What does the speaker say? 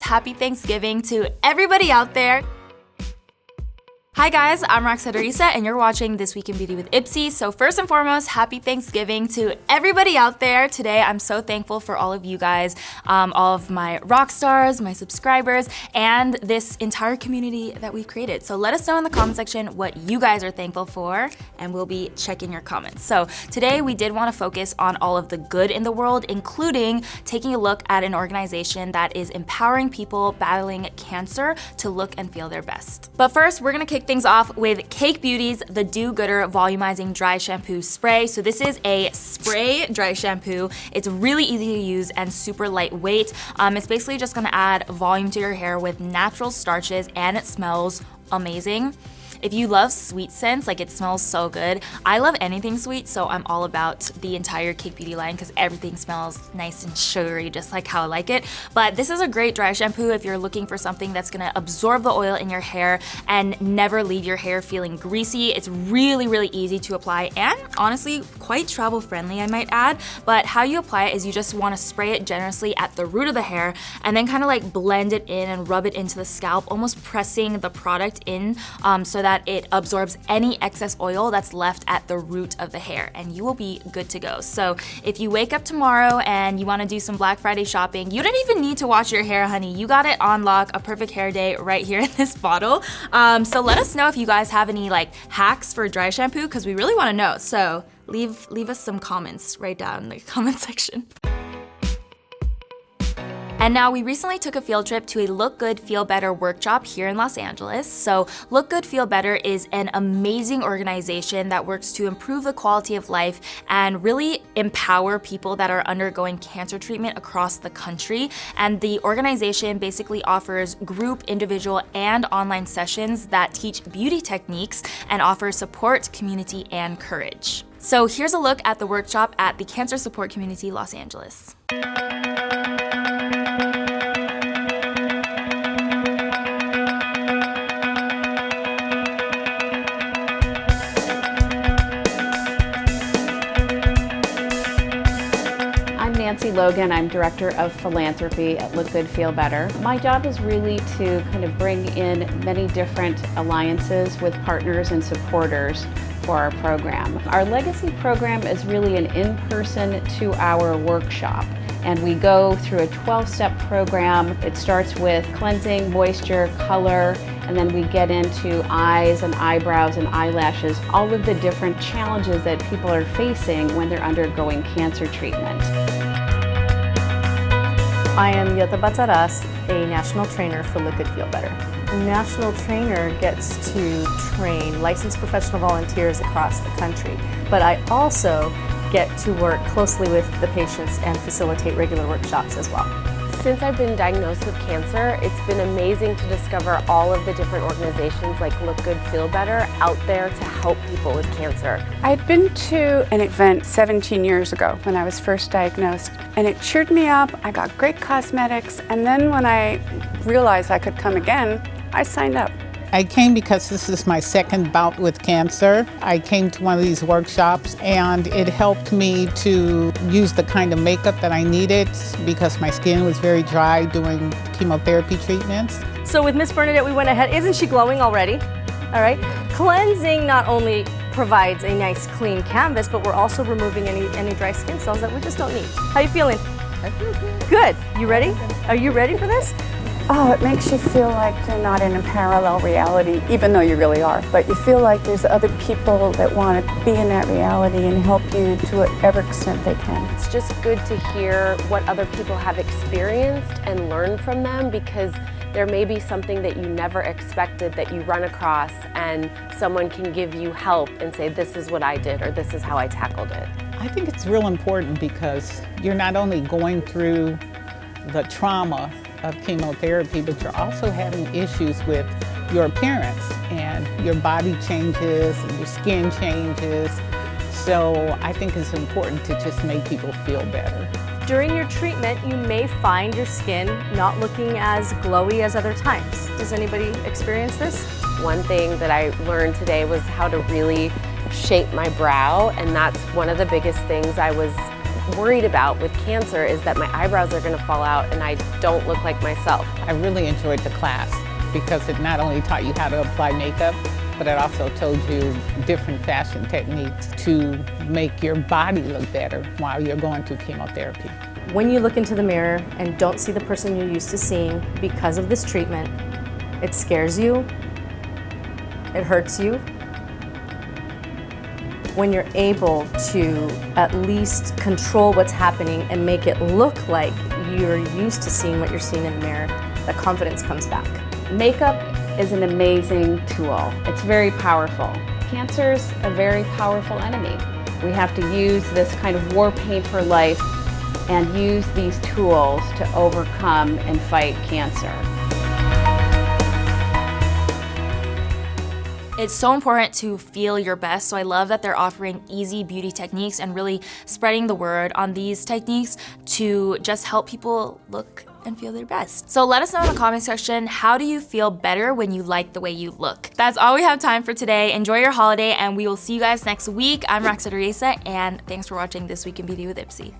Happy Thanksgiving to everybody out there. Hi guys, I'm Roxette Arisa and you're watching This Week in Beauty with IPSY. So first and foremost, happy Thanksgiving to everybody out there. Today, I'm so thankful for all of you guys, all of my rock stars, my subscribers, and this entire community that we've created. So let us know in the comment section what you guys are thankful for, and we'll be checking your comments. So today, we did want to focus on all of the good in the world, including taking a look at an organization that is empowering people battling cancer to look and feel their best. But first, we're gonna kick things off with Cake Beauty's The Do Gooder Volumizing Dry Shampoo Spray. So this is a spray dry shampoo. It's really easy to use and super lightweight. It's basically just gonna add volume to your hair with natural starches, and it smells amazing. If you love sweet scents, like it smells so good. I love anything sweet, so I'm all about the entire Cake Beauty line because everything smells nice and sugary, just like how I like it. But this is a great dry shampoo if you're looking for something that's gonna absorb the oil in your hair and never leave your hair feeling greasy. It's really, really easy to apply and honestly, quite travel friendly, I might add. But how you apply it is you just wanna spray it generously at the root of the hair and then kind of like blend it in and rub it into the scalp, almost pressing the product in so that it absorbs any excess oil that's left at the root of the hair, and you will be good to go. So if you wake up tomorrow and you wanna do some Black Friday shopping, you don't even need to wash your hair, honey. You got it on lock, a perfect hair day right here in this bottle. So let us know if you guys have any like hacks for dry shampoo, because we really wanna know. So leave us some comments right down in the comment section. And now we recently took a field trip to a Look Good, Feel Better workshop here in Los Angeles. So Look Good, Feel Better is an amazing organization that works to improve the quality of life and really empower people that are undergoing cancer treatment across the country. And the organization basically offers group, individual, and online sessions that teach beauty techniques and offer support, community, and courage. So here's a look at the workshop at the Cancer Support Community Los Angeles. Logan. I'm Director of Philanthropy at Look Good, Feel Better. My job is really to kind of bring in many different alliances with partners and supporters for our program. Our legacy program is really an in-person 2-hour workshop, and we go through a 12-step program. It starts with cleansing, moisture, color, and then we get into eyes and eyebrows and eyelashes, all of the different challenges that people are facing when they're undergoing cancer treatment. I am Yota Batsaras, a national trainer for Look Good, Feel Better. A national trainer gets to train licensed professional volunteers across the country, but I also get to work closely with the patients and facilitate regular workshops as well. Since I've been diagnosed with cancer, it's been amazing to discover all of the different organizations like Look Good, Feel Better out there to help people with cancer. I'd been to an event 17 years ago when I was first diagnosed, and it cheered me up. I got great cosmetics, and then when I realized I could come again, I signed up. I came because this is my second bout with cancer. I came to one of these workshops and it helped me to use the kind of makeup that I needed because my skin was very dry doing chemotherapy treatments. So with Miss Bernadette, we went ahead. Isn't she glowing already? All right. Cleansing not only provides a nice clean canvas, but we're also removing any dry skin cells that we just don't need. How you feeling? I feel good. Good. You ready? Are you ready for this? Oh, it makes you feel like you're not in a parallel reality, even though you really are. But you feel like there's other people that want to be in that reality and help you to whatever extent they can. It's just good to hear what other people have experienced and learn from them, because there may be something that you never expected that you run across and someone can give you help and say, this is what I did or this is how I tackled it. I think it's real important because you're not only going through the trauma of chemotherapy, but you're also having issues with your appearance, and your body changes and your skin changes. So I think it's important to just make people feel better. During your treatment, you may find your skin not looking as glowy as other times. Does anybody experience this? One thing that I learned today was how to really shape my brow, and that's one of the biggest things I was worried about with cancer is that my eyebrows are gonna fall out and I don't look like myself. I really enjoyed the class because it not only taught you how to apply makeup, but it also told you different fashion techniques to make your body look better while you're going through chemotherapy. When you look into the mirror and don't see the person you're used to seeing because of this treatment, it scares you, it hurts you. When you're able to at least control what's happening and make it look like you're used to seeing what you're seeing in the mirror, the confidence comes back. Makeup is an amazing tool. It's very powerful. Cancer's a very powerful enemy. We have to use this kind of war paint for life and use these tools to overcome and fight cancer. It's so important to feel your best, so I love that they're offering easy beauty techniques and really spreading the word on these techniques to just help people look and feel their best. So let us know in the comment section, how do you feel better when you like the way you look? That's all we have time for today. Enjoy your holiday and we will see you guys next week. I'm Roxette Arisa and thanks for watching This Week in Beauty with IPSY.